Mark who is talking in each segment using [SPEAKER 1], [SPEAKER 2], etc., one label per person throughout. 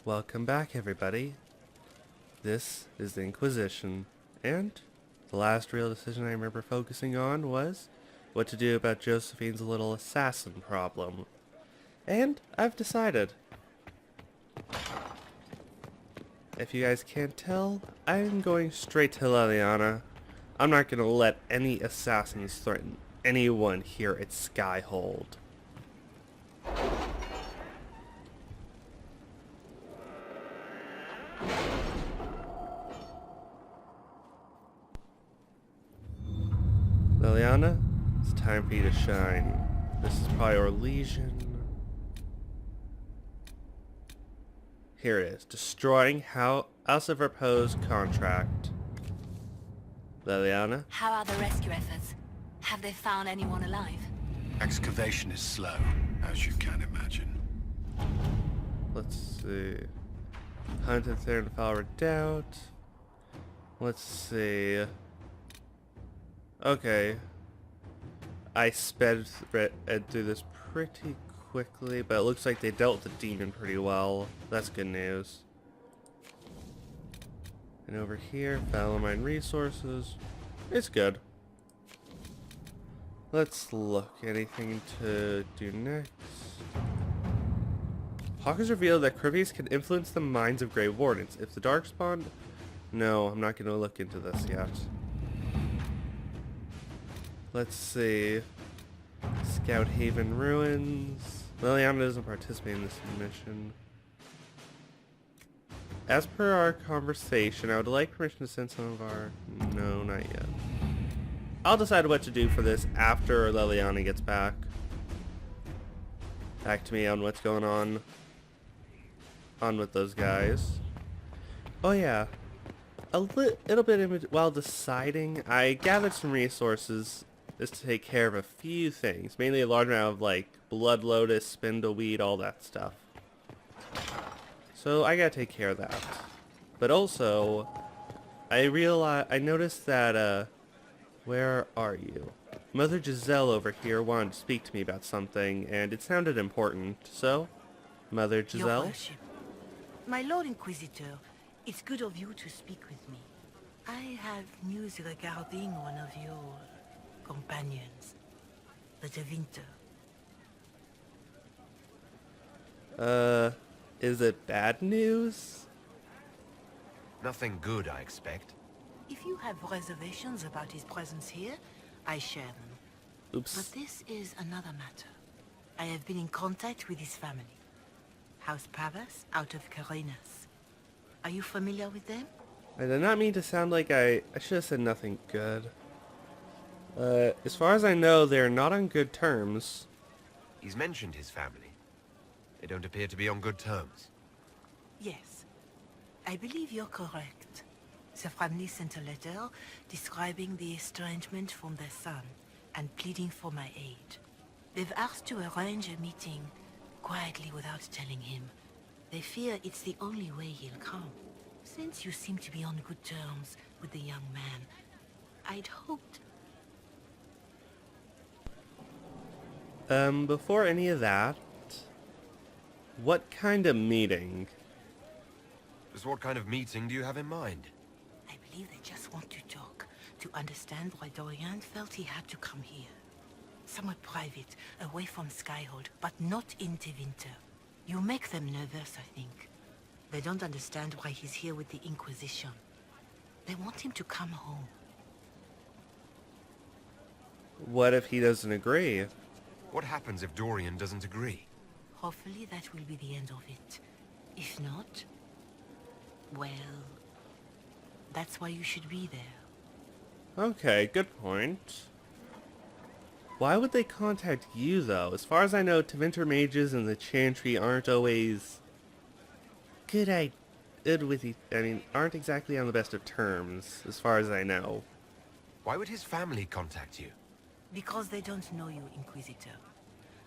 [SPEAKER 1] Welcome back, everybody. This is the Inquisition, and the last real decision I remember focusing on was what to do about Josephine's little assassin problem. And I've decided. If you guys can't tell, I'm going straight to Liliana. I'm not going to let any assassins threaten anyone here at Skyhold. Liliana, it's time for you to shine. This is probably our legion. Here it is. Destroying House of Repose contract. Liliana?
[SPEAKER 2] How are the rescue efforts? Have they found anyone alive?
[SPEAKER 3] Excavation is slow, as you can imagine.
[SPEAKER 1] Let's see. Hunted Theron File Redoubt. Let's see. Okay. I sped through this pretty quickly, but it looks like they dealt with the demon pretty well. That's good news. And over here, Fallow Mine Resources. It's good. Let's look. Anything to do next? Hawkins revealed that Crivies can influence the minds of Grey Wardens. If the Darkspawn... No, I'm not going to look into this yet. Let's see. Scout Haven Ruins. Liliana doesn't participate in this mission. As per our conversation, I would like permission to send some of our... No, not yet. I'll decide what to do for this after Liliana gets back. Back to me on what's going on with those guys. Oh yeah. A little bit while deciding, I gathered some resources just to take care of a few things. Mainly a large amount of like blood lotus, spindleweed, all that stuff. So I gotta take care of that. But also, I noticed that, where are you? Mother Giselle over here wanted to speak to me about something, and it sounded important. So, Mother Giselle?
[SPEAKER 4] Your worship. My Lord Inquisitor, it's good of you to speak with me. I have news regarding one of your companions, the Tevinter.
[SPEAKER 1] Is it bad news?
[SPEAKER 3] Nothing good, I expect.
[SPEAKER 4] If you have reservations about his presence here, I share them.
[SPEAKER 1] Oops.
[SPEAKER 4] But this is another matter. I have been in contact with his family. House Pavas out of Carenas. Are you familiar with them?
[SPEAKER 1] I did not mean to sound like I should have said nothing good. As far as I know, they're not on good terms.
[SPEAKER 3] He's mentioned his family. They don't appear to be on good terms.
[SPEAKER 4] Yes. I believe you're correct. The family sent a letter describing the estrangement from their son and pleading for my aid. They've asked to arrange a meeting quietly without telling him. They fear it's the only way he'll come. Since you seem to be on good terms with the young man, I'd hoped...
[SPEAKER 1] Before any of that, what kind of meeting?
[SPEAKER 3] Just what kind of meeting do you have in mind?
[SPEAKER 4] I believe they just want to talk, to understand why Dorian felt he had to come here. Somewhere private, away from Skyhold, but not in Tevinter. You make them nervous, I think. They don't understand why he's here with the Inquisition. They want him to come home.
[SPEAKER 1] What if he doesn't agree?
[SPEAKER 3] What happens if Dorian doesn't agree?
[SPEAKER 4] Hopefully that will be the end of it. If not, well, that's why you should be there.
[SPEAKER 1] Okay, good point. Why would they contact you, though? As far as I know, Tevinter mages and the Chantry aren't always aren't exactly on the best of terms, as far as I know.
[SPEAKER 3] Why would his family contact you?
[SPEAKER 4] Because they don't know you, Inquisitor.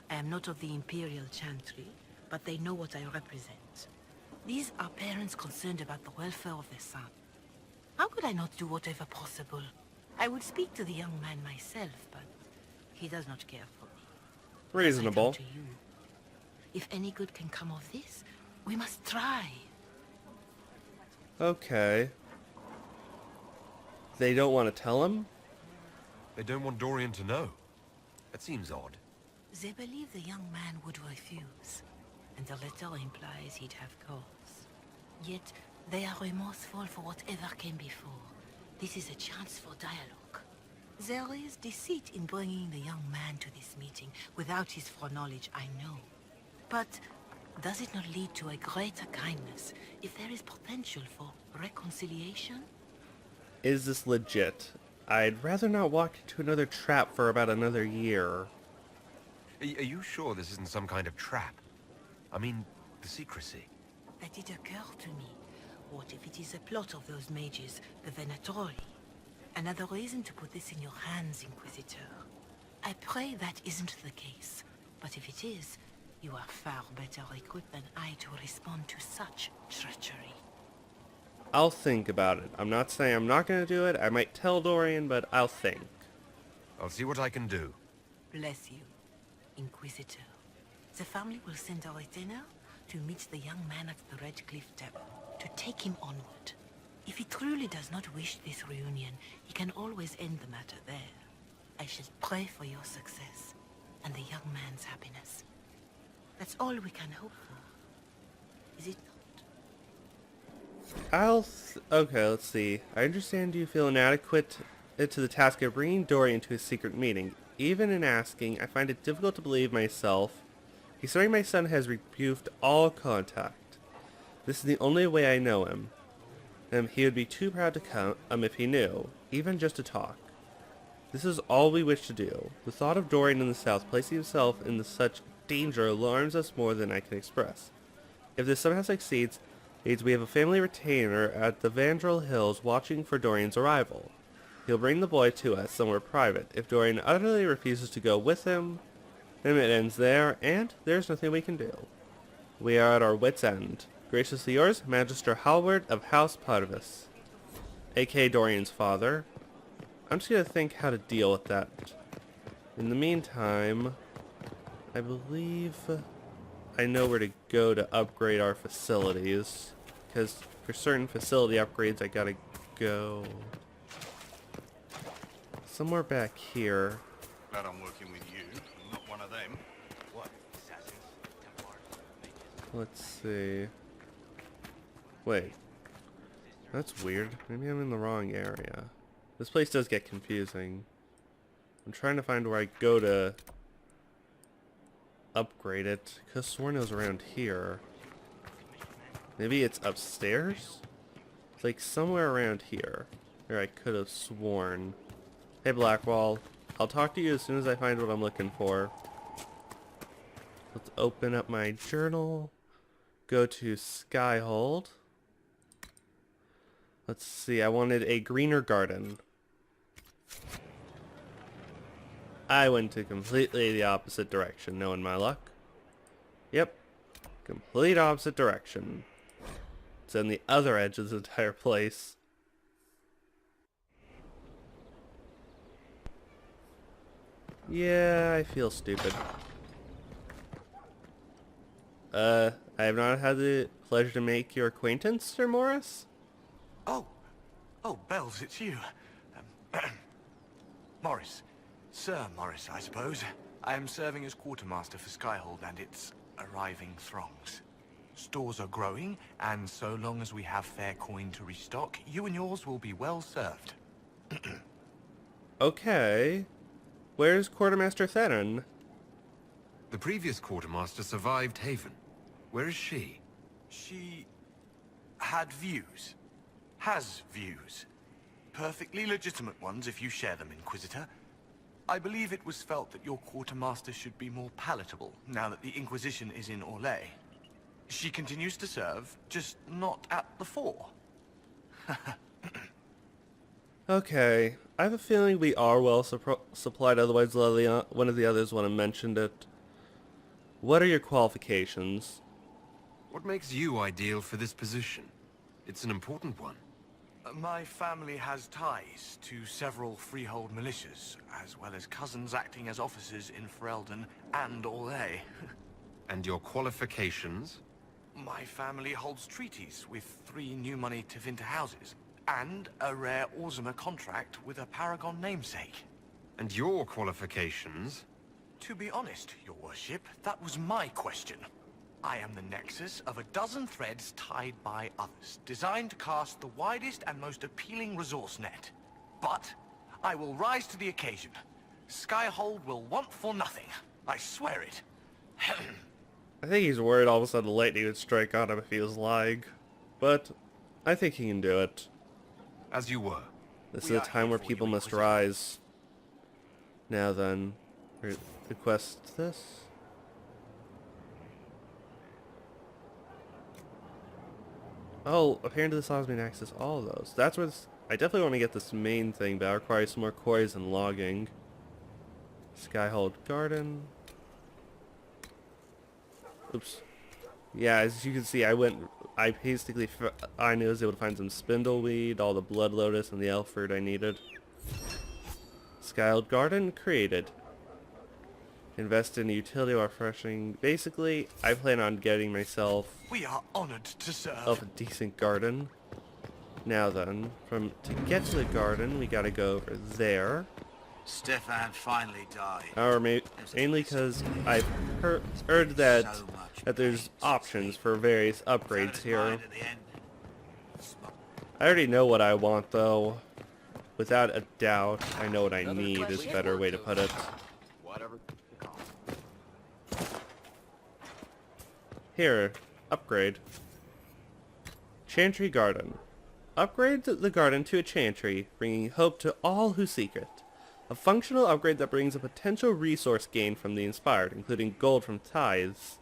[SPEAKER 4] I am not of the Imperial Chantry, but they know what I represent. These are parents concerned about the welfare of their son. How could I not do whatever possible? I would speak to the young man myself, but he does not care for me.
[SPEAKER 1] Reasonable.
[SPEAKER 4] I turn to you. If any good can come of this, we must try.
[SPEAKER 1] Okay. They don't want to tell him?
[SPEAKER 3] They don't want Dorian to know. That seems odd.
[SPEAKER 4] They believe the young man would refuse, and the letter implies he'd have cause. Yet, they are remorseful for whatever came before. This is a chance for dialogue. There is deceit in bringing the young man to this meeting without his foreknowledge, I know. But does it not lead to a greater kindness if there is potential for reconciliation?
[SPEAKER 1] Is this legit? I'd rather not walk into another trap for about another year.
[SPEAKER 3] Are you sure this isn't some kind of trap? I mean, the secrecy.
[SPEAKER 4] That did occur to me. What if it is a plot of those mages, the Venatori? Another reason to put this in your hands, Inquisitor. I pray that isn't the case, but if it is, you are far better equipped than I to respond to such treachery.
[SPEAKER 1] I'll think about it. I'm not saying I'm not going to do it. I might tell Dorian, but I'll think.
[SPEAKER 3] I'll see what I can do.
[SPEAKER 4] Bless you, Inquisitor. The family will send a retainer to meet the young man at the Red Cliff Temple, to take him onward. If he truly does not wish this reunion, he can always end the matter there. I shall pray for your success, and the young man's happiness. That's all we can hope for. Is it not?
[SPEAKER 1] Okay, let's see. I understand you feel inadequate to the task of bringing Dorian to his secret meeting. Even in asking, I find it difficult to believe myself. Considering my son has rebuked all contact. This is the only way I know him. He would be too proud to come if he knew, even just to talk. This is all we wish to do. The thought of Dorian in the south placing himself in such danger alarms us more than I can express. If this somehow succeeds, means we have a family retainer at the Vandrel Hills watching for Dorian's arrival. He'll bring the boy to us somewhere private. If Dorian utterly refuses to go with him, then it ends there, and there's nothing we can do. We are at our wits' end. Graciously yours, Magister Halward of House Parvis, a.k.a. Dorian's father. I'm just going to think how to deal with that. In the meantime, I believe I know where to go to upgrade our facilities. Because for certain facility upgrades, I gotta go somewhere back here.
[SPEAKER 5] Glad I'm working with you. I'm not one of them.
[SPEAKER 3] What? Assassins?
[SPEAKER 1] Let's see. Wait. That's weird. Maybe I'm in the wrong area. This place does get confusing. I'm trying to find where I go to upgrade it. Because sworn it was around here. Maybe it's upstairs? It's like somewhere around here. Where I could have sworn. Hey Blackwall. I'll talk to you as soon as I find what I'm looking for. Let's open up my journal. Go to Skyhold. Let's see, I wanted a greener garden. I went to completely the opposite direction, knowing my luck. Yep. Complete opposite direction. It's on the other edge of the entire place. Yeah, I feel stupid. I have not had the pleasure to make your acquaintance, Sir Morris?
[SPEAKER 5] Oh, Bells, it's you. Morris. Sir Morris, I suppose. I am serving as quartermaster for Skyhold and its arriving throngs. Stores are growing, and so long as we have fair coin to restock, you and yours will be well served.
[SPEAKER 1] Okay. Where's Quartermaster Theron?
[SPEAKER 3] The previous quartermaster survived Haven. Where is she?
[SPEAKER 5] She had views. Has views. Perfectly legitimate ones if you share them, Inquisitor. I believe it was felt that your quartermaster should be more palatable now that the Inquisition is in Orlais. She continues to serve, just not at the fore.
[SPEAKER 1] Okay. I have a feeling we are well supplied, otherwise one of the others would have mentioned it. What are your qualifications?
[SPEAKER 3] What makes you ideal for this position? It's an important one.
[SPEAKER 5] My family has ties to several freehold militias, as well as cousins acting as officers in Ferelden and Orlais.
[SPEAKER 3] And your qualifications?
[SPEAKER 5] My family holds treaties with 3 new money Tevinter houses, and a rare Orzuma contract with a Paragon namesake.
[SPEAKER 3] And your qualifications?
[SPEAKER 5] To be honest, your worship, that was my question. I am the nexus of a dozen threads tied by others, designed to cast the widest and most appealing resource net. But I will rise to the occasion. Skyhold will want for nothing. I swear it.
[SPEAKER 1] I think he's worried all of a sudden lightning would strike on him if he was lying. But I think he can do it.
[SPEAKER 3] As you were.
[SPEAKER 1] This is
[SPEAKER 5] We
[SPEAKER 1] a
[SPEAKER 5] are
[SPEAKER 1] time
[SPEAKER 5] here
[SPEAKER 1] where
[SPEAKER 5] for
[SPEAKER 1] people
[SPEAKER 5] you,
[SPEAKER 1] must
[SPEAKER 5] Inquisitor.
[SPEAKER 1] rise. Now then, request this. Oh, apparently this allows me to access all of those. That's where this, I definitely want to get this main thing, but that requires some more quarries and logging. Skyhold Garden. Oops. Yeah, as you can see, I basically, I was able to find some spindleweed, all the blood lotus, and the elf fruit I needed. Skyhold Garden created. Invest in a utility while refreshing. Basically, I plan on getting myself
[SPEAKER 5] We are honored to serve.
[SPEAKER 1] a decent garden. Now then, to get to the garden, we gotta go over there.
[SPEAKER 6] Stefan finally died.
[SPEAKER 1] Or mainly because I've heard that there's options for various upgrades here.
[SPEAKER 6] At the end.
[SPEAKER 1] I already know what I want though. Without a doubt, I know what I need is a better way to put it. Here, upgrade. Chantry Garden. Upgrade the garden to a chantry, bringing hope to all who seek it. A functional upgrade that brings a potential resource gain from the inspired, including gold from tithes.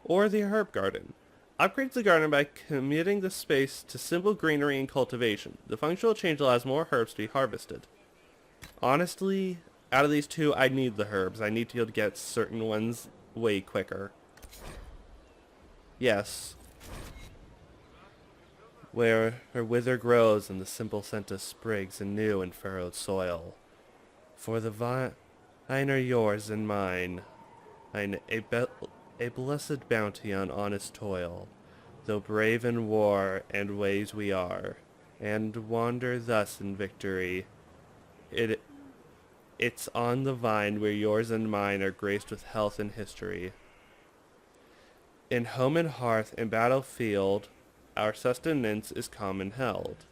[SPEAKER 1] Or the herb garden. Upgrades the garden by committing the space to simple greenery and cultivation. The functional change allows more herbs to be harvested. Honestly, out of these two, I need the herbs. I need to be able to get certain ones way quicker. Yes. Where her wither grows and the simple scent of sprigs in new and furrowed soil. For the vine are yours and mine, and a blessed bounty on honest toil, though brave in war and ways we are, and wander thus in victory. It's on the vine where yours and mine are graced with health and history. In home and hearth and battlefield, our sustenance is common held.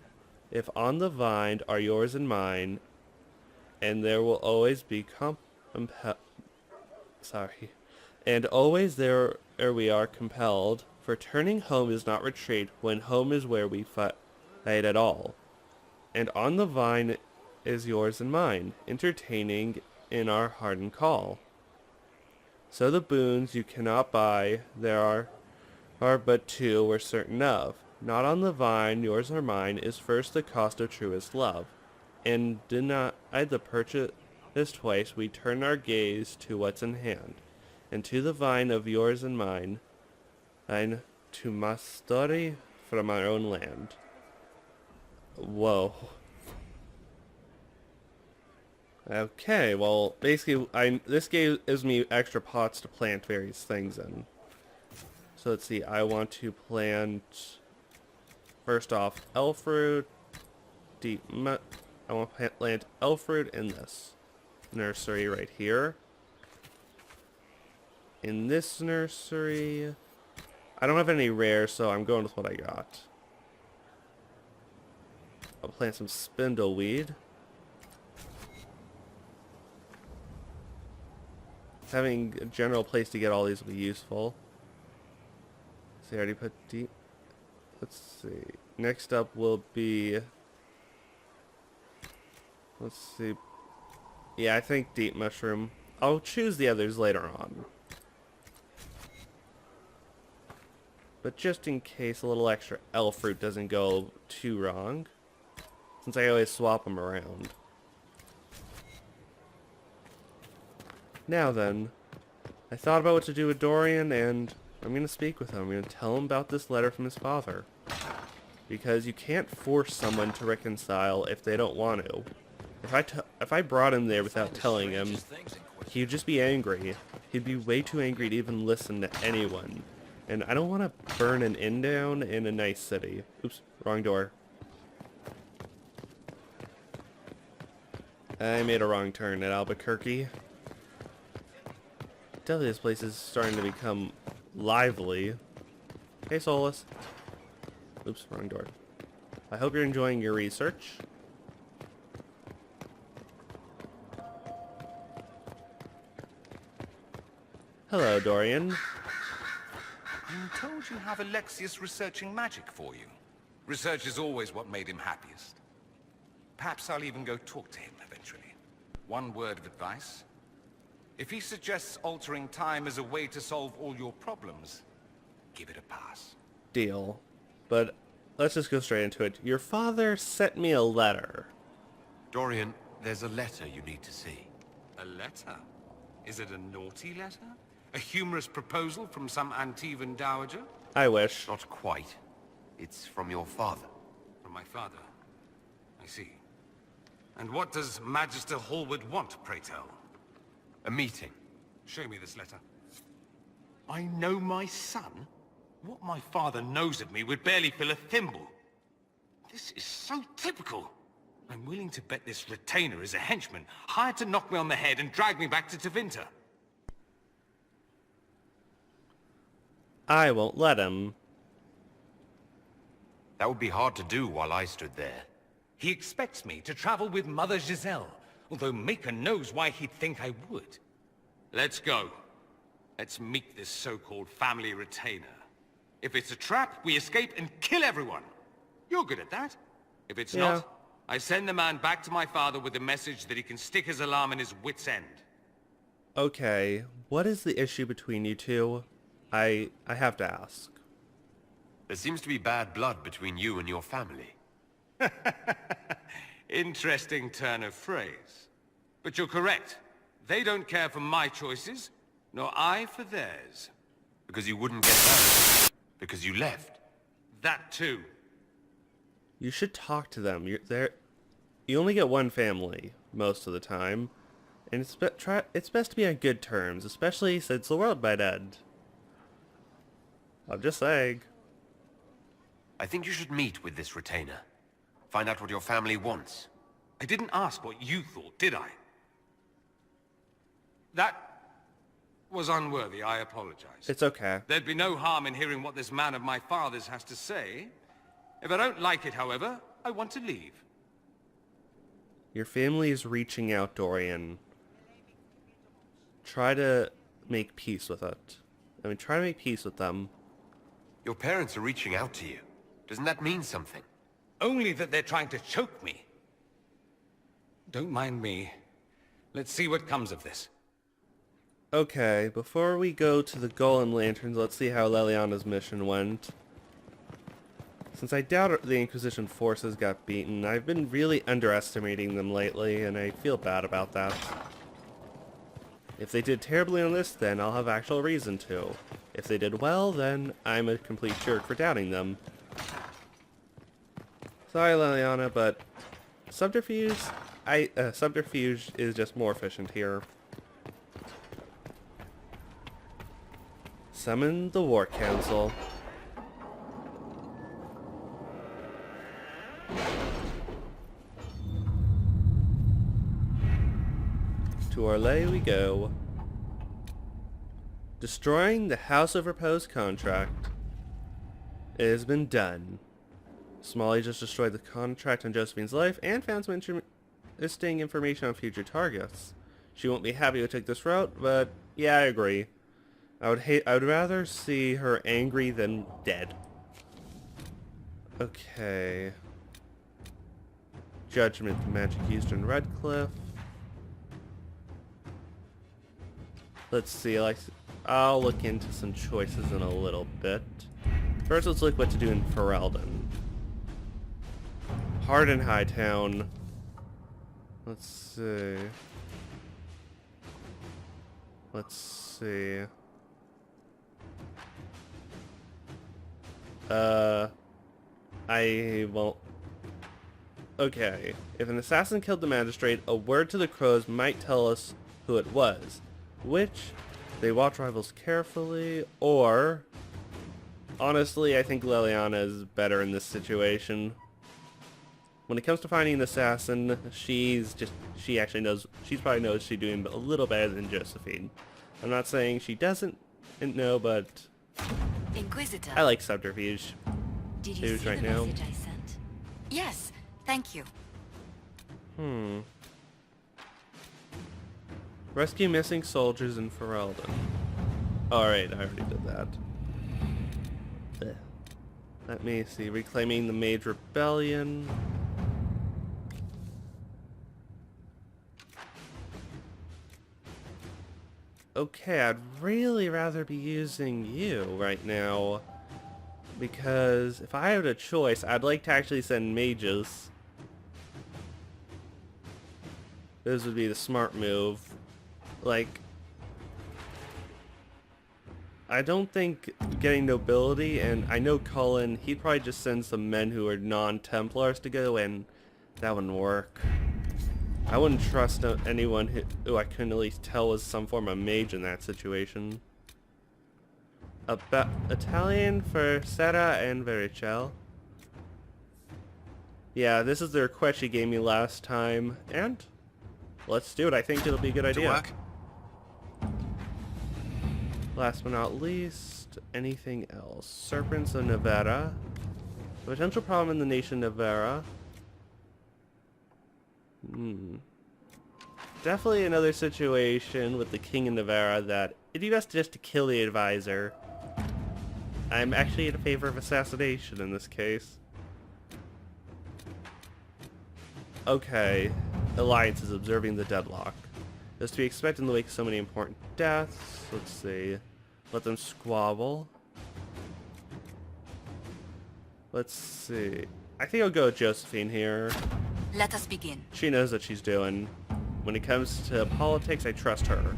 [SPEAKER 1] If on the vine are yours and mine, and there will always be and always there we are compelled, for turning home is not retreat, when home is where we fight at all. And on the vine is yours and mine, entertaining in our hardened call. So the boons you cannot buy, there are but two we're certain of. Not on the vine, yours or mine, is first the cost of truest love. And deny the purchase twice, we turn our gaze to what's in hand, and to the vine of yours and mine, and to my story from our own land. Whoa. Okay, well, basically, this gives me extra pots to plant various things in. So let's see, I want to plant, first off, elf fruit, I want to plant elf fruit in this nursery right here. In this nursery, I don't have any rare, so I'm going with what I got. I'll plant some spindleweed. Having a general place to get all these will be useful. See, I already put deep. Let's see. Next up will be. Let's see. Yeah, I think deep mushroom. I'll choose the others later on. But just in case a little extra elf fruit doesn't go too wrong, since I always swap them around. Now then, I thought about what to do with Dorian, and I'm going to speak with him. I'm going to tell him about this letter from his father. Because you can't force someone to reconcile if they don't want to. If I brought him there without telling him, he'd just be angry. He'd be way too angry to even listen to anyone. And I don't want to burn an inn down in a nice city. Oops, wrong door. I made a wrong turn at Albuquerque. Definitely this place is starting to become lively. Hey, Solus. Oops, wrong door. I hope you're enjoying your research. Hello, Dorian.
[SPEAKER 3] I'm told you have Alexius researching magic for you. Research is always what made him happiest. Perhaps I'll even go talk to him eventually. One word of advice. If he suggests altering time as a way to solve all your problems, give it a pass.
[SPEAKER 1] Deal. But let's just go straight into it. Your father sent me a letter.
[SPEAKER 3] Dorian, there's a letter you need to see.
[SPEAKER 7] A letter? Is it a naughty letter? A humorous proposal from some Antivan dowager?
[SPEAKER 1] I wish.
[SPEAKER 3] Not quite. It's from your father.
[SPEAKER 7] From my father. I see. And what does Magister Hallward want, pray tell?
[SPEAKER 3] A meeting.
[SPEAKER 7] Show me this letter. I know my son? What my father knows of me would barely fill a thimble. This is so typical. I'm willing to bet this retainer is a henchman, hired to knock me on the head and drag me back to Tevinter.
[SPEAKER 1] I won't let him.
[SPEAKER 3] That would be hard to do while I stood there.
[SPEAKER 7] He expects me to travel with Mother Giselle, although Maker knows why he'd think I would. Let's go. Let's meet this so-called family retainer. If it's a trap, we escape and kill everyone. You're good at that. If it's not, I send the man back to my father with a message that he can stick his alarm in his wit's end.
[SPEAKER 1] Okay, what is the issue between you two? I have to ask.
[SPEAKER 3] There seems to be bad blood between you and your family.
[SPEAKER 7] Interesting turn of phrase. But you're correct. They don't care for my choices, nor I for theirs.
[SPEAKER 3] Because you wouldn't get married. Because you left.
[SPEAKER 7] That too.
[SPEAKER 1] You should talk to them. You only get one family most of the time, and it's best to be on good terms, especially since the world might end. I'm just saying.
[SPEAKER 3] I think you should meet with this retainer. Find out what your family wants.
[SPEAKER 7] I didn't ask what you thought, did I? That was unworthy. I apologize.
[SPEAKER 1] It's okay.
[SPEAKER 7] There'd be no harm in hearing what this man of my father's has to say. If I don't like it, however, I want to leave.
[SPEAKER 1] Your family is reaching out, Dorian. Try to make peace with it. Try to make peace with them.
[SPEAKER 3] Your parents are reaching out to you. Doesn't that mean something?
[SPEAKER 7] Only that they're trying to choke me. Don't mind me. Let's see what comes of this.
[SPEAKER 1] Okay, before we go to the Golem Lanterns, let's see how Leliana's mission went. Since I doubt the Inquisition forces got beaten, I've been really underestimating them lately, and I feel bad about that. If they did terribly on this, then I'll have actual reason to. If they did well, then I'm a complete jerk for doubting them. Sorry, Leliana, but subterfuge is just more efficient here. Summon the War Council. To Orlais we go. Destroying the House of Repose contract. It has been done. Smalley just destroyed the contract on Josephine's life and found some interesting information on future targets. She won't be happy to take this route, but yeah, I agree. I would rather see her angry than dead. Okay. Judgment, Magic Eastern Redcliffe. Let's see, I'll look into some choices in a little bit. First, let's look what to do in Ferelden. Hardin Hightown. Let's see. I won't. Okay. If an assassin killed the magistrate, a word to the crows might tell us who it was. Which, they watch rivals carefully, or honestly, I think Liliana is better in this situation. When it comes to finding an assassin, she actually knows, she probably knows she's doing a little better than Josephine. I'm not saying she doesn't know, but
[SPEAKER 2] Inquisitor,
[SPEAKER 1] I like subterfuge.
[SPEAKER 2] did you
[SPEAKER 1] Who's
[SPEAKER 2] see
[SPEAKER 1] right
[SPEAKER 2] the
[SPEAKER 1] now?
[SPEAKER 2] message I sent? Yes, thank you.
[SPEAKER 1] Rescue missing soldiers in Ferelden. Alright, I already did that. Ugh. Let me see. Reclaiming the Mage Rebellion. Okay, I'd really rather be using you right now. Because if I had a choice, I'd like to actually send mages. This would be the smart move. Like, I don't think getting nobility, and I know Cullen, he'd probably just send some men who are non-Templars to go, and that wouldn't work. I wouldn't trust anyone who I couldn't at least tell was some form of mage in that situation. Italian for Sera and Verichel. Yeah, this is the request she gave me last time, and let's do it. I think it'll be a good idea.
[SPEAKER 6] To work?
[SPEAKER 1] Last but not least, anything else? Serpents of Nevera. Potential problem in the nation Nevera. Definitely another situation with the king of Nevera that it'd be best just to kill the advisor. I'm actually in favor of assassination in this case. Okay, Alliance is observing the deadlock. It's to be expected in the wake of so many important deaths. Let's see. Let them squabble. Let's see. I think I'll go with Josephine here.
[SPEAKER 2] Let us begin.
[SPEAKER 1] She knows what she's doing. When it comes to politics, I trust her.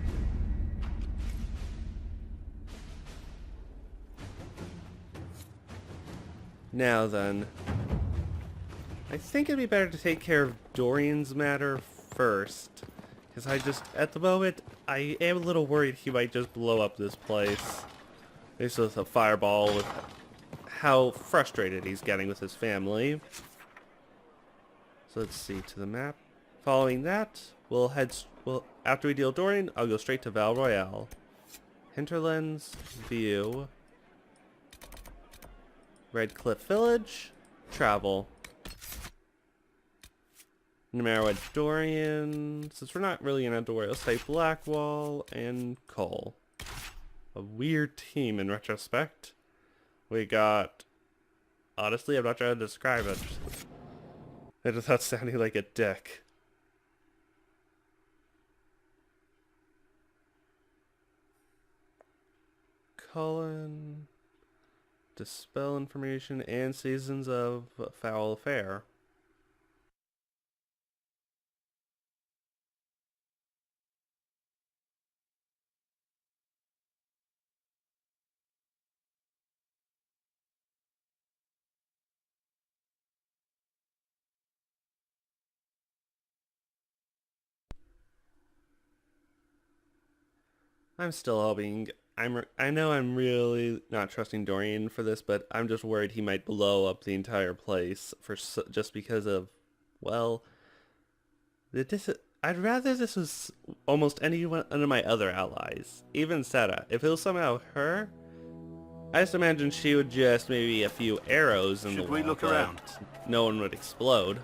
[SPEAKER 1] Now then, I think it'd be better to take care of Dorian's matter first. Because at the moment, I am a little worried he might just blow up this place. This is a fireball with how frustrated he's getting with his family. So let's see, to the map. Following that, after we deal with Dorian, I'll go straight to Val Royale. Hinterlands, view. Red Cliff Village, travel. No matter what, Dorian, since we're not really in a Dorian, let's say Blackwall and Cole. A weird team in retrospect. We got, honestly, I'm not trying to describe it. It without sounding like a dick. Cullen, Dispel Information, and Seasons of Foul Affair. I'm still hoping. I know I'm really not trusting Dorian for this, but I'm just worried he might blow up the entire place just because of, well, I'd rather this was almost any one of my other allies, even Seta. If it was somehow her, I just imagine she would just maybe a few arrows in the wall.
[SPEAKER 6] Should we look
[SPEAKER 1] but
[SPEAKER 6] around?
[SPEAKER 1] No one would explode.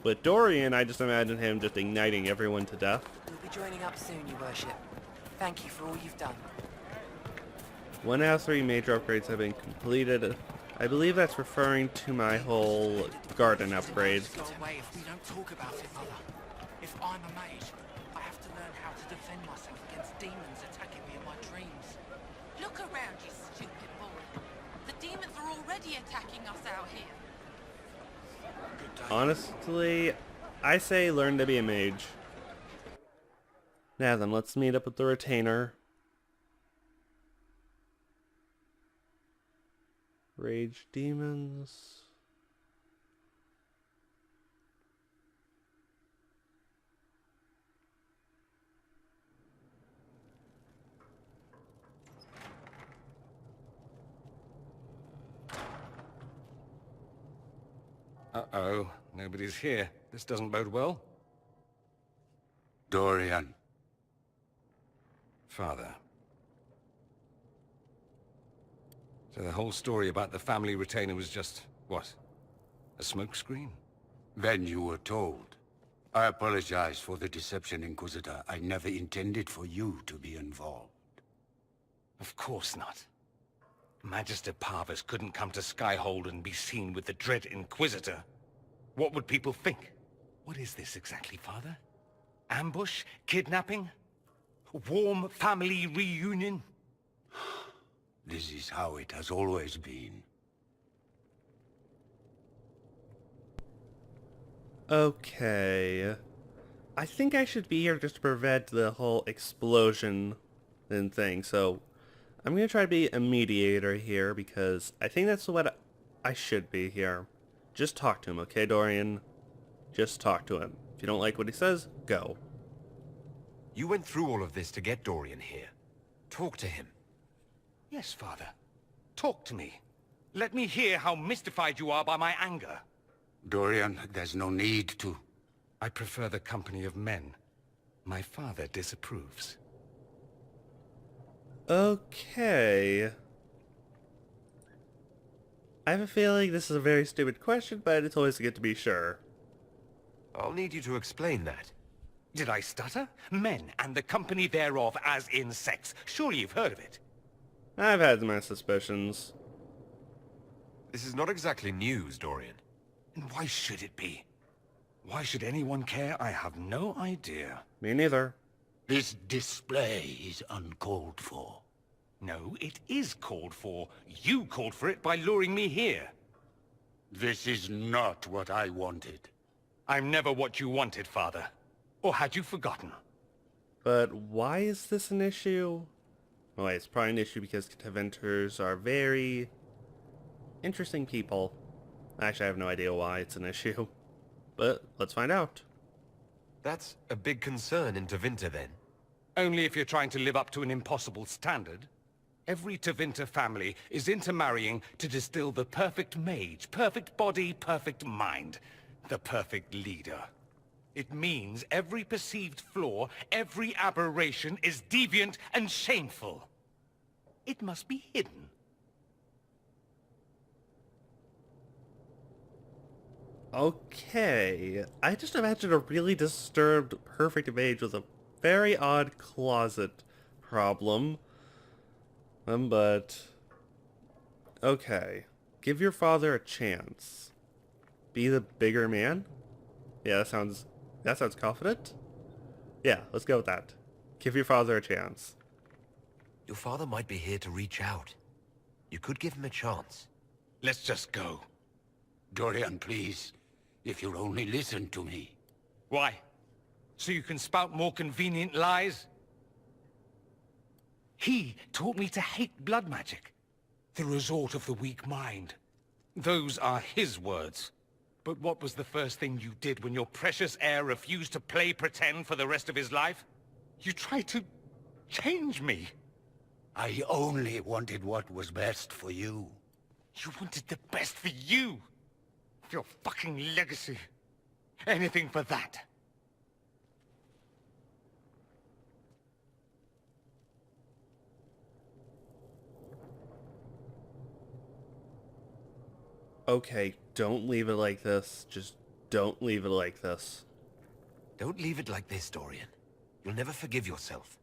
[SPEAKER 1] With Dorian, I just imagine him just igniting everyone to death.
[SPEAKER 8] We'll be joining up soon, Your Worship. Thank you for all you've done.
[SPEAKER 1] 1 out of 3 major upgrades have been completed. I believe that's referring to my whole garden upgrade.
[SPEAKER 5] Go away if we don't talk about it, Mother. If I'm a mage, I have to learn how to defend myself against demons attacking me in my dreams.
[SPEAKER 4] Look around, you stupid boy. The demons are already attacking us out here.
[SPEAKER 5] Good day.
[SPEAKER 1] Honestly, I say learn to be a mage. Now then, let's meet up with the retainer. Rage demons.
[SPEAKER 7] Uh-oh, nobody's here. This doesn't bode well.
[SPEAKER 9] Dorian,
[SPEAKER 7] Father. So the whole story about the family retainer was just, what? A smokescreen?
[SPEAKER 9] then you were told. I apologize for the deception, Inquisitor. I never intended for you to be involved.
[SPEAKER 7] Of course not. Magister Parvus couldn't come to Skyhold and be seen with the dread Inquisitor. What would people think? What is this exactly, Father? Ambush? Kidnapping? Warm family reunion?
[SPEAKER 9] This is how it has always been.
[SPEAKER 1] Okay. I think I should be here just to prevent the whole explosion and thing, so I'm gonna try to be a mediator here because I think that's what I should be here. Just talk to him, okay, Dorian? Just talk to him. If you don't like what he says, go.
[SPEAKER 10] You went through all of this to get Dorian here. Talk to him.
[SPEAKER 7] Yes, Father. Talk to me. Let me hear how mystified you are by my anger.
[SPEAKER 9] Dorian, there's no need to.
[SPEAKER 7] I prefer the company of men. My father disapproves.
[SPEAKER 1] Okay. I have a feeling this is a very stupid question, but it's always good to be sure.
[SPEAKER 10] I'll need you to explain that.
[SPEAKER 7] Did I stutter? Men and the company thereof as in sex. Surely you've heard of it.
[SPEAKER 1] I've had my suspicions.
[SPEAKER 10] This is not exactly news, Dorian.
[SPEAKER 7] And why should it be? Why should anyone care? I have no idea.
[SPEAKER 1] Me neither.
[SPEAKER 9] This display is uncalled for.
[SPEAKER 7] No, it is called for. You called for it by luring me here.
[SPEAKER 9] This is not what I wanted.
[SPEAKER 7] I'm never what you wanted, Father. Or had you forgotten?
[SPEAKER 1] But why is this an issue? Well, it's probably an issue because Teventers are very interesting people. Actually, I have no idea why it's an issue. But let's find out.
[SPEAKER 10] That's a big concern in Tevinter, then.
[SPEAKER 7] Only if you're trying to live up to an impossible standard. Every Tevinter family is intermarrying to distill the perfect mage, perfect body, perfect mind, the perfect leader. It means every perceived flaw, every aberration is deviant and shameful. It must be hidden.
[SPEAKER 1] Okay, I just imagine a really disturbed perfect mage with a very odd closet problem. But okay, give your father a chance. Be the bigger man? Yeah, that sounds confident. Yeah, let's go with that. Give your father a chance.
[SPEAKER 10] Your father might be here to reach out. You could give him a chance.
[SPEAKER 7] Let's just go.
[SPEAKER 9] Dorian, please. If you'll only listen to me.
[SPEAKER 7] Why? So you can spout more convenient lies? He taught me to hate blood magic. The resort of the weak mind. Those are his words. But what was the first thing you did when your precious heir refused to play pretend for the rest of his life? You tried to change me.
[SPEAKER 9] I only wanted what was best for you.
[SPEAKER 7] You wanted the best for you. Your fucking legacy. Anything for that.
[SPEAKER 1] Okay, don't leave it like this. Just don't leave it like this.
[SPEAKER 10] Don't leave it like this, Dorian. You'll never forgive yourself.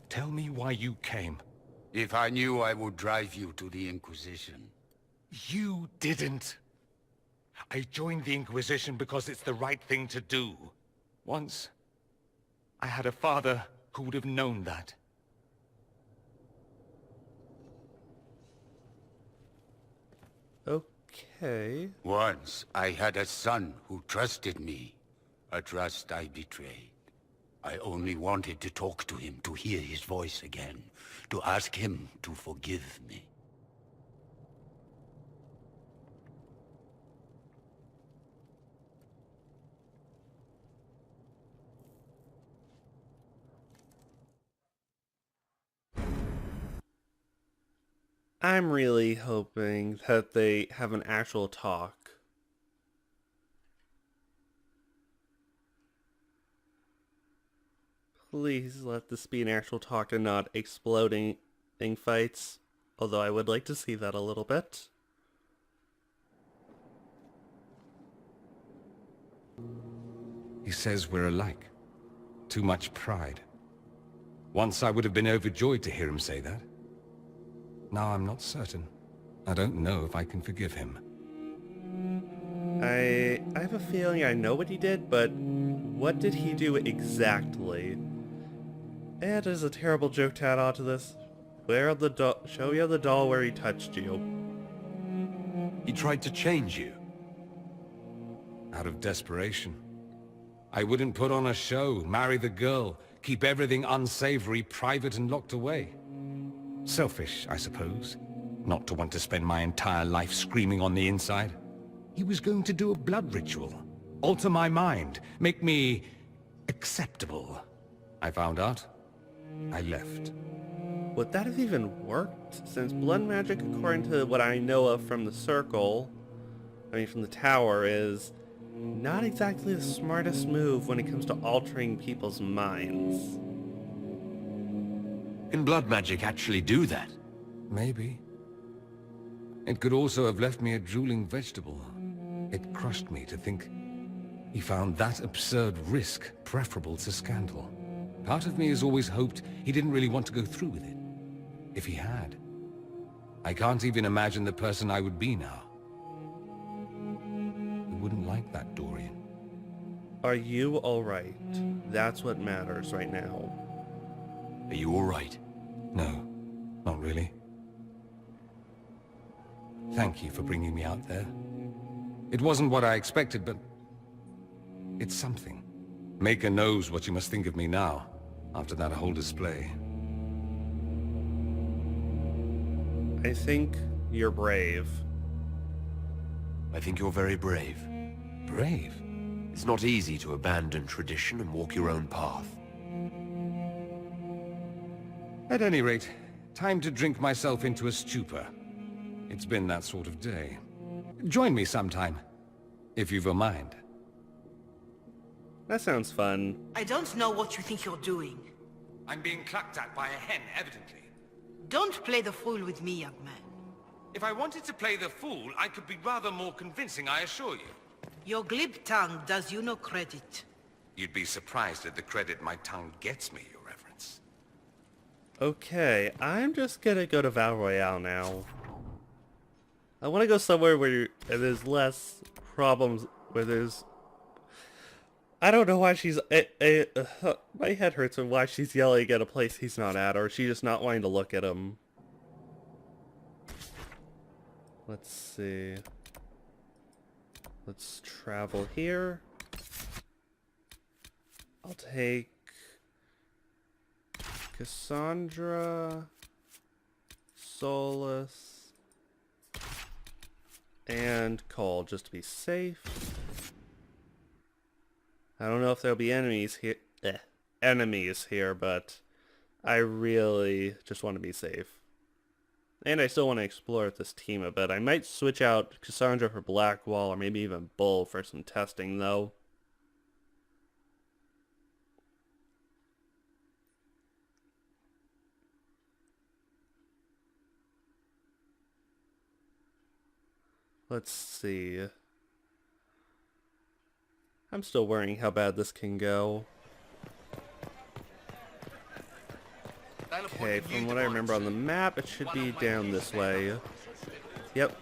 [SPEAKER 7] Tell me why you came.
[SPEAKER 9] If I knew, I would drive you to the Inquisition.
[SPEAKER 7] You didn't. I joined the Inquisition because it's the right thing to do. Once, I had a father who would have known that.
[SPEAKER 1] Okay.
[SPEAKER 9] Once, I had a son who trusted me. A trust I betrayed. I only wanted to talk to him, to hear his voice again, to ask him to forgive me.
[SPEAKER 1] I'm really hoping that they have an actual talk. Please let this be an actual talk and not exploding fights. Although I would like to see that a little bit.
[SPEAKER 7] He says we're alike. Too much pride. Once I would have been overjoyed to hear him say that. Now I'm not certain. I don't know if I can forgive him.
[SPEAKER 1] I have a feeling I know what he did, but what did he do exactly? And there's a terrible joke to add on to this. Where the doll? Show you the doll where he touched you.
[SPEAKER 10] He tried to change you.
[SPEAKER 7] Out of desperation. I wouldn't put on a show, marry the girl, keep everything unsavory, private and locked away. Selfish, I suppose. Not to want to spend my entire life screaming on the inside. He was going to do a blood ritual. Alter my mind. Make me acceptable. I found out. I left.
[SPEAKER 1] Would that have even worked? Since blood magic, according to what I know of from the circle, from the tower, is not exactly the smartest move when it comes to altering people's minds.
[SPEAKER 10] Can blood magic actually do that?
[SPEAKER 7] Maybe. It could also have left me a drooling vegetable. It crushed me to think he found that absurd risk preferable to scandal. Part of me has always hoped he didn't really want to go through with it. If he had, I can't even imagine the person I would be now. You wouldn't like that, Dorian.
[SPEAKER 1] Are you alright? That's what matters right now.
[SPEAKER 10] Are you alright?
[SPEAKER 7] No, not really. Thank you for bringing me out there. It wasn't what I expected, but it's something. Maker knows what you must think of me now, after that whole display.
[SPEAKER 1] I think you're brave.
[SPEAKER 10] I think you're very brave.
[SPEAKER 7] Brave?
[SPEAKER 10] It's not easy to abandon tradition and walk your own path.
[SPEAKER 7] At any rate, time to drink myself into a stupor. It's been that sort of day. Join me sometime, if you've a mind.
[SPEAKER 1] That sounds fun.
[SPEAKER 4] I don't know what you think you're doing.
[SPEAKER 7] I'm being clucked at by a hen, evidently.
[SPEAKER 4] Don't play the fool with me, young man.
[SPEAKER 7] If I wanted to play the fool, I could be rather more convincing, I assure you.
[SPEAKER 4] Your glib tongue does you no credit.
[SPEAKER 7] You'd be surprised at the credit my tongue gets me, Your Reverence.
[SPEAKER 1] Okay, I'm just gonna go to Val Royale now. I want to go somewhere where there's less problems, where there's... I don't know why she's... my head hurts and why she's yelling at a place he's not at, or she's just not wanting to look at him. Let's see. Let's travel here. I'll take Cassandra, Solus, and Cole, just to be safe. I don't know if there'll be enemies here, but I really just want to be safe. And I still want to explore with this team a bit. I might switch out Cassandra for Blackwall, or maybe even Bull for some testing, though. Let's see. I'm still worrying how bad this can go. Okay, from what I remember on the map, it should be down this way. Yep.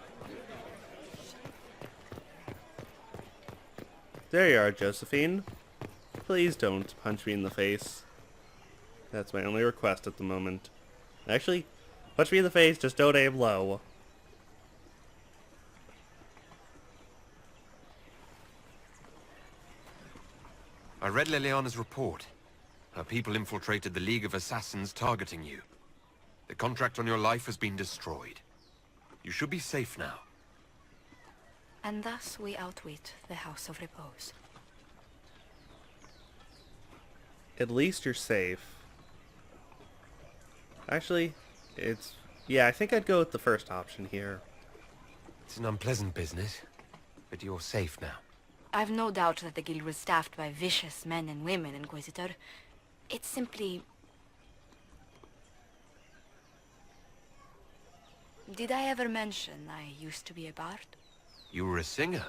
[SPEAKER 1] There you are, Josephine. Please don't punch me in the face. That's my only request at the moment. Actually, punch me in the face, just don't aim low.
[SPEAKER 10] I read Leliana's report. Her people infiltrated the League of Assassins targeting you. The contract on your life has been destroyed. You should be safe now.
[SPEAKER 2] And thus we outwit the House of Repose.
[SPEAKER 1] At least you're safe. Actually, it's Yeah, I think I'd go with the first option here.
[SPEAKER 10] It's an unpleasant business, but you're safe now.
[SPEAKER 2] I've no doubt that the guild was staffed by vicious men and women, Inquisitor. It's simply... Did I ever mention I used to be a bard?
[SPEAKER 10] You were a singer.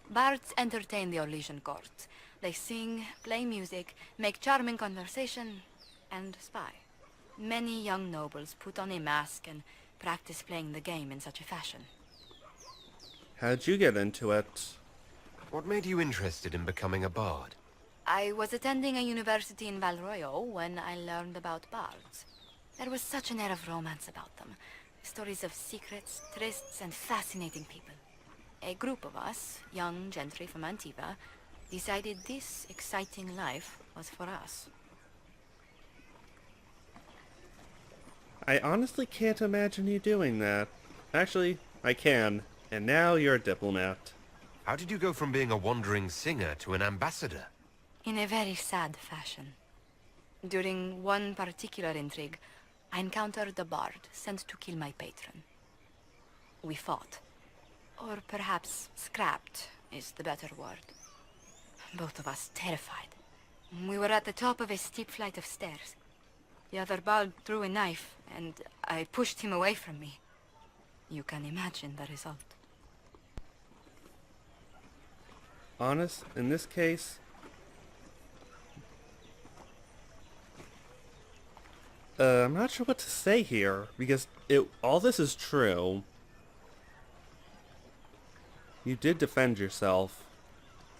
[SPEAKER 2] Bards entertain the Orlesian court. They sing, play music, make charming conversation, and spy. Many young nobles put on a mask and practice playing the game in such a fashion.
[SPEAKER 1] How'd you get into it?
[SPEAKER 10] What made you interested in becoming a bard?
[SPEAKER 2] I was attending a university in Valroyo when I learned about bards. There was such an air of romance about them. Stories of secrets, trysts, and fascinating people. A group of us, young gentry from Antiva, decided this exciting life was for us.
[SPEAKER 1] I honestly can't imagine you doing that. Actually, I can. And now you're a diplomat.
[SPEAKER 10] How did you go from being a wandering singer to an ambassador?
[SPEAKER 2] In a very sad fashion. During one particular intrigue, I encountered a bard sent to kill my patron. We fought. Or perhaps scrapped is the better word. Both of us terrified. We were at the top of a steep flight of stairs. The other bard drew a knife, and I pushed him away from me. You can imagine the result.
[SPEAKER 1] Honest, in this case, I'm not sure what to say here, because all this is true. You did defend yourself.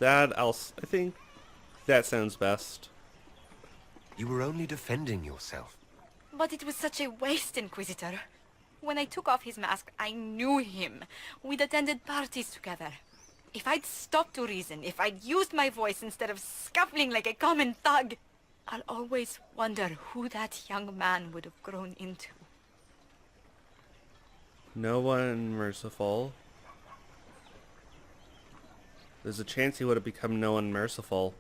[SPEAKER 1] I think that sounds best.
[SPEAKER 10] You were only defending yourself.
[SPEAKER 2] But it was such a waste, Inquisitor. When I took off his mask, I knew him. We'd attended parties together. If I'd stopped to reason, if I'd used my voice instead of scuffling like a common thug, I'll always wonder who that young man would have grown into.
[SPEAKER 1] No one merciful. There's a chance he would have become no one merciful.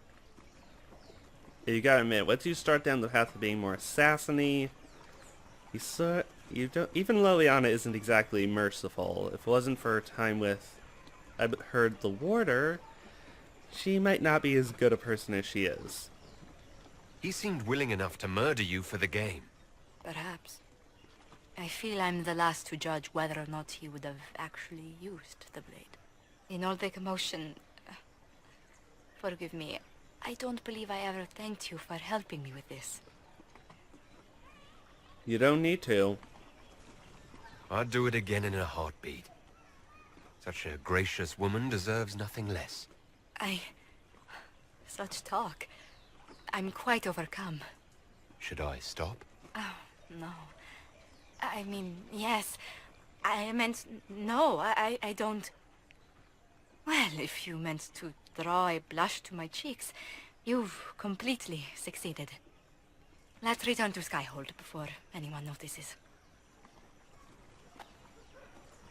[SPEAKER 1] You gotta admit, once you start down the path of being more assassiny, even Liliana isn't exactly merciful. If it wasn't for her time with, I heard, the warder, she might not be as good a person as she is.
[SPEAKER 10] He seemed willing enough to murder you for the game.
[SPEAKER 2] Perhaps. I feel I'm the last to judge whether or not he would have actually used the blade. In all the commotion... Forgive me, I don't believe I ever thanked you for helping me with this.
[SPEAKER 1] You don't need to.
[SPEAKER 10] I'd do it again in a heartbeat. Such a gracious woman deserves nothing less.
[SPEAKER 2] Such talk. I'm quite overcome.
[SPEAKER 10] Should I stop?
[SPEAKER 2] Oh, no. I mean, yes. I meant, no, I don't... Well, if you meant to draw a blush to my cheeks, you've completely succeeded. Let's return to Skyhold before anyone notices.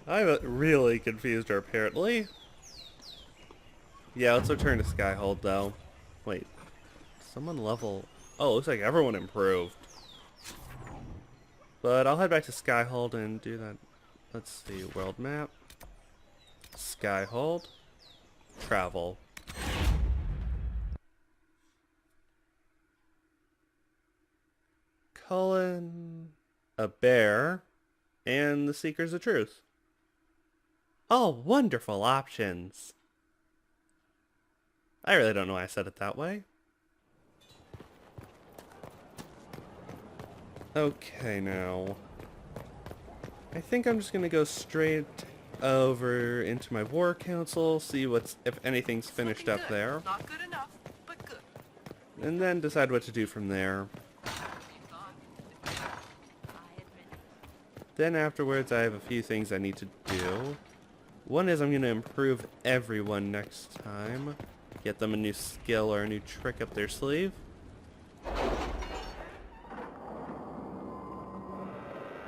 [SPEAKER 1] I'm really confused her, apparently. Yeah, let's return to Skyhold, though. Wait. Someone level... Oh, looks like everyone improved. But I'll head back to Skyhold and do that. Let's see, world map. Skyhold. Travel. Cullen. A bear. And the Seekers of Truth. All wonderful options. I really don't know why I said it that way. Okay, now. I think I'm just gonna go straight over into my war council, see if anything's finished up there.
[SPEAKER 4] Not good enough, but good.
[SPEAKER 1] And then decide what to do from there. Then afterwards I have a few things I need to do. One is I'm going to improve everyone next time. Get them a new skill or a new trick up their sleeve.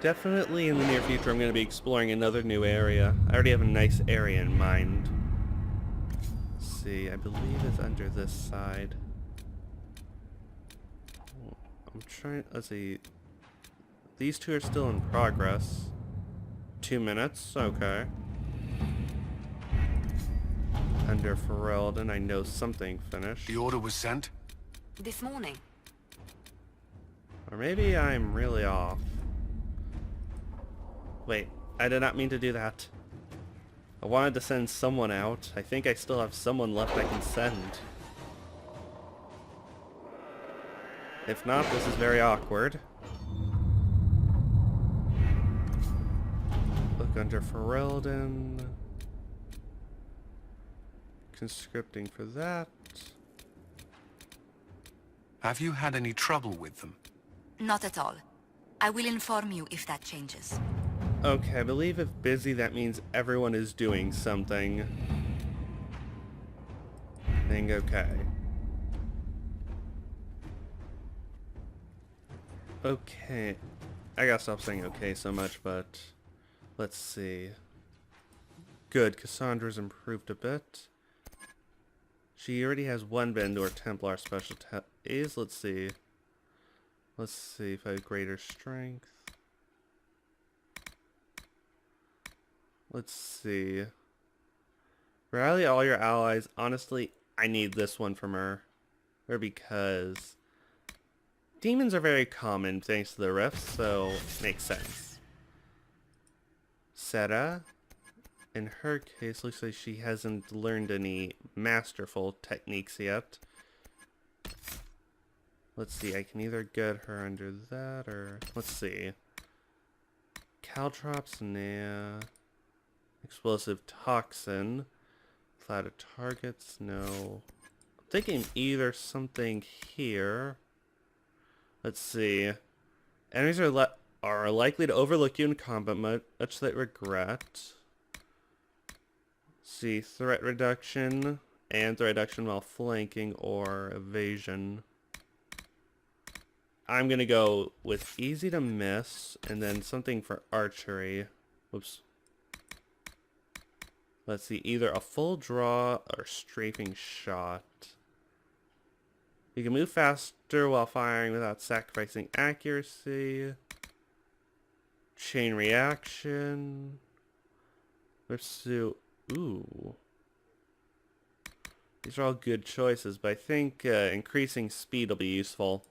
[SPEAKER 1] Definitely in the near future I'm going to be exploring another new area. I already have a nice area in mind. Let's see, I believe it's under this side. I'm trying, let's see. These two are still in progress. 2 minutes, okay. Under Ferelden, I know something finished.
[SPEAKER 5] The order was sent?
[SPEAKER 2] This morning.
[SPEAKER 1] Or maybe I'm really off. Wait, I did not mean to do that. I wanted to send someone out. I think I still have someone left I can send. If not, this is very awkward. Look under Ferelden. Conscripting for that.
[SPEAKER 5] Have you had any trouble with them?
[SPEAKER 2] Not at all. I will inform you if that changes.
[SPEAKER 1] Okay, I believe if busy, that means everyone is doing something. I think okay. Okay. I gotta stop saying okay so much, but let's see. Good, Cassandra's improved a bit. She already has one Vendor Templar special is. Let's see. Let's see if I have greater strength. Let's see. Rally all your allies. Honestly, I need this one from her. Or because demons are very common thanks to the rifts, so makes sense. Seta, in her case, looks like she hasn't learned any masterful techniques yet. Let's see, I can either get her under that or... Let's see. Caltrops, nah. Explosive Toxin. Cloud of targets, no. I'm thinking either something here. Let's see. Enemies are likely to overlook you in combat, much they regret. Let's see, threat reduction and threat reduction while flanking or evasion. I'm gonna go with easy to miss and then something for archery. Whoops. Let's see, either a full draw or strafing shot. You can move faster while firing without sacrificing accuracy. Chain reaction. Pursue. Ooh. These are all good choices, but I think increasing speed will be useful.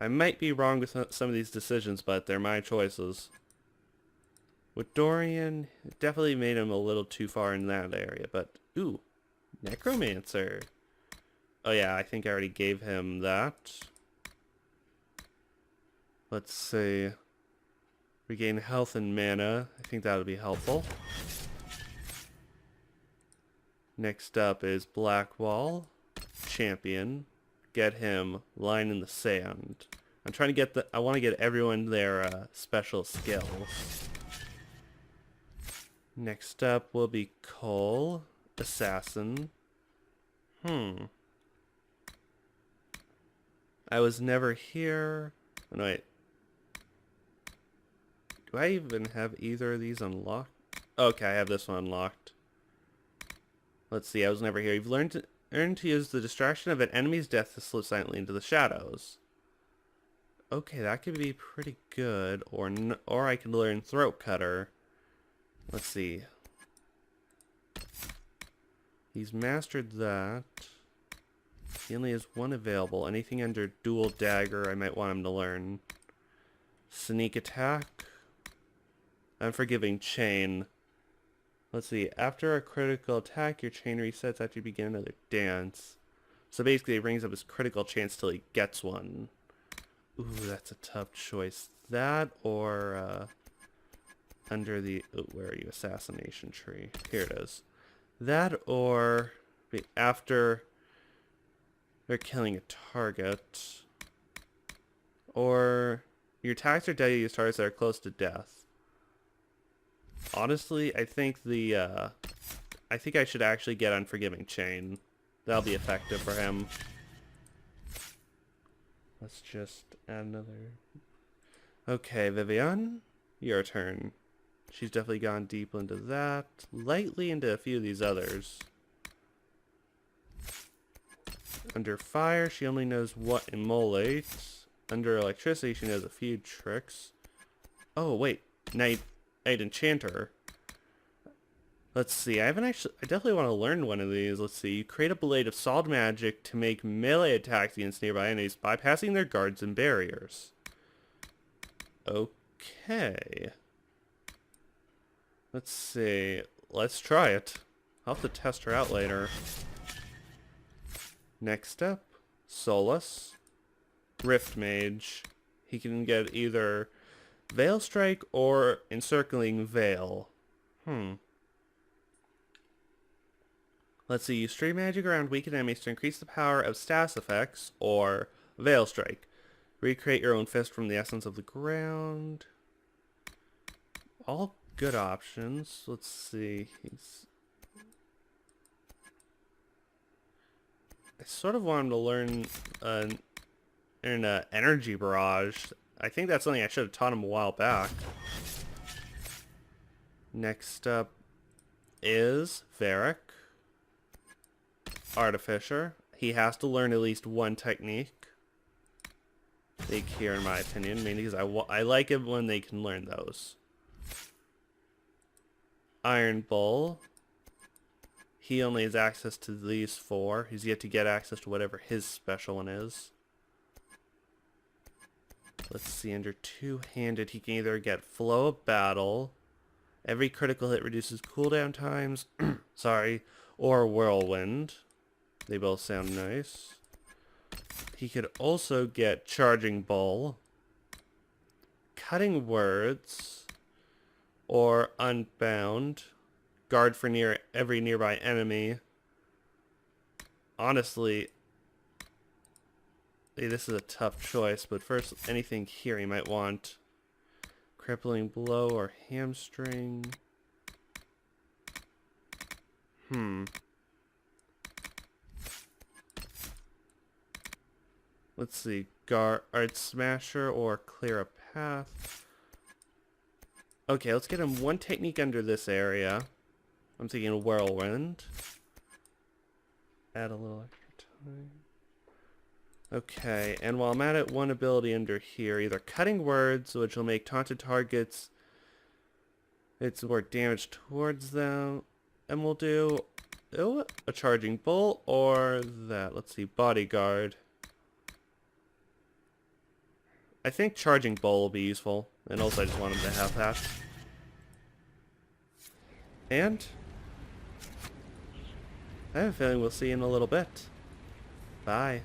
[SPEAKER 1] I might be wrong with some of these decisions, but they're my choices. With Dorian, it definitely made him a little too far in that area, but ooh, Necromancer. Oh yeah, I think I already gave him that. Let's see. Regain health and mana. I think that would be helpful. Next up is Blackwall. Champion. Get him line in the sand. I'm trying to get I want to get everyone their special skills. Next up will be Cole, Assassin. I was never here. Oh, no, wait. Do I even have either of these unlocked? Okay, I have this one unlocked. Let's see, I was never here. You've learned to use the distraction of an enemy's death to slip silently into the shadows. Okay, that could be pretty good. Or I can learn Throat Cutter. Let's see. He's mastered that. He only has one available. Anything under Dual Dagger I might want him to learn. Sneak Attack. Unforgiving Chain. Let's see. After a critical attack, your chain resets after you begin another dance. So basically it brings up his critical chance till he gets one. Ooh, that's a tough choice. That or... under the... Oh, where are you? Assassination tree. Here it is. That or... after they're killing a target. Or... your attacks are deadly to targets that are close to death. Honestly, I think the... I think I should actually get Unforgiving Chain. That'll be effective for him. Let's just add another... Okay, Vivian. Your turn. She's definitely gone deep into that. Lightly into a few of these others. Under fire, she only knows what immolate. Under electricity, she knows a few tricks. Oh, wait. Night Enchanter. Let's see. I definitely want to learn one of these. Let's see. You create a blade of solid magic to make melee attacks against nearby enemies, bypassing their guards and barriers. Okay. Let's see. Let's try it. I'll have to test her out later. Next up, Solus. Rift Mage. He can get either Veil Strike or Encircling Veil. Let's see. You stream magic around weakened enemies to increase the power of status effects, or Veil Strike. Recreate your own fist from the essence of the ground. All good options. Let's see. I sort of want him to learn an energy barrage. I think that's something I should have taught him a while back. Next up is Varric. Artificer. He has to learn at least one technique. Big here in my opinion, mainly because I like it when they can learn those. Iron Bull. He only has access to these 4. He's yet to get access to whatever his special one is. Let's see, under two-handed, he can either get Flow of Battle, every critical hit reduces cooldown times, sorry, or Whirlwind. They both sound nice. He could also get Charging Bull, Cutting Words, or Unbound. Guard for every nearby enemy. Honestly, this is a tough choice, but first, anything here you might want. Crippling Blow or Hamstring. Let's see. Art Smasher or Clear a Path. Okay, let's get him one technique under this area. I'm thinking Whirlwind. Add a little extra time. Okay, and while I'm at it, one ability under here. Either Cutting Words, which will make taunted targets it's more damage towards them. And we'll do a Charging Bolt or that. Let's see, Bodyguard. I think Charging Bolt will be useful. And also I just want him to have that. And I have a feeling we'll see you in a little bit. Bye.